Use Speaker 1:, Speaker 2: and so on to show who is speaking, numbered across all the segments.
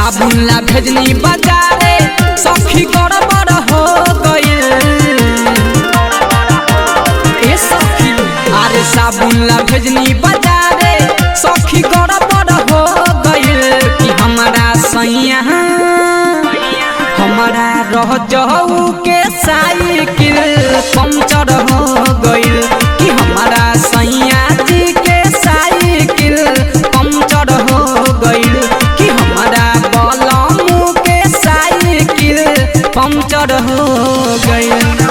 Speaker 1: साबुन ला भेजनी बाजारे सखी गड़बड़ हो गइल। ए सखी अरे साबुन ला भेजनी बाजारे सखी गड़बड़ हो गइल कि हमारा सैया हमारा रह जाऊ के साइकिल पंचर हो गइल कि हमारा सैया जी के साइकिल पंचर हो गइल कि हमारा बलमू के साइकिल पंचर हो गइल।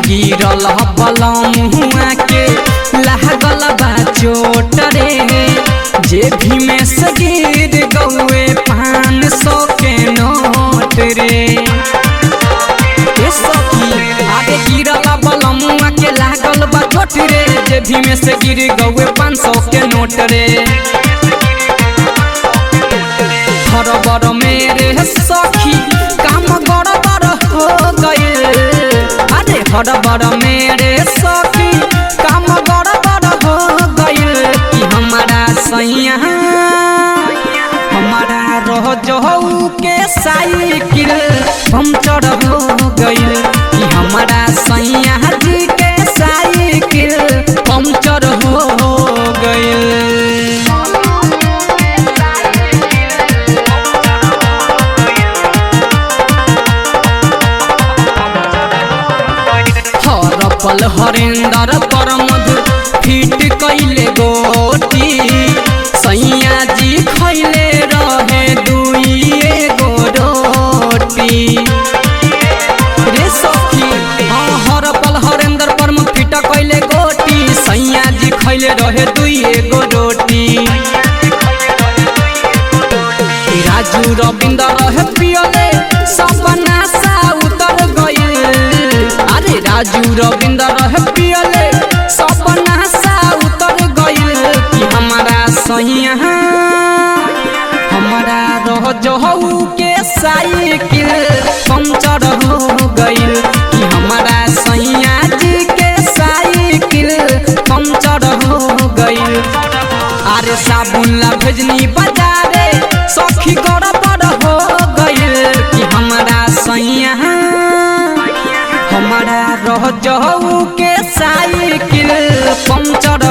Speaker 1: गिरल बलमुआ के लागल बा चोट रे जेबी में से गिर गौए 500 के नोट रे। आगे गिरल बलमुआ के लागल बा चोट रे जेबी में से गिर गौए 500 के नोट रे। हरबर मेरे सखी काम गड़बड़ हो गइल। हरबर मेरे सखी काम गड़बड़ हो गइल कि हमारा सैया हमारा रह जाऊ के साइकिल पंचर हो गइल कि हमारा सैया जी के साइकिल पंचर हो गइल। पल हरेंदर परमद फिट कैले गोटी सैया जी खैले रहे 2 गो रोटी रे सखी। हाँ हर पल हरेंदर परमद फिट कैले गोटी सैया जी खैले रहे 2 गो रोटी। राजू रविंदर रहे पियले सपना सा उतर गइल। अरे राजू रविंदर रहे पियले सपना सा उतर गइल कि हमारा सैया हमारा रह जाऊ के साइकिल पंचर हो गइल कि हमारा सैया जी के साइकिल पंचर हो गइल। अरे साबुन ला भेजनी बाजारे सखी गड़बड़ हो गइल कि हमारा सैया हमारा रह जाऊ के साइकिल पंचर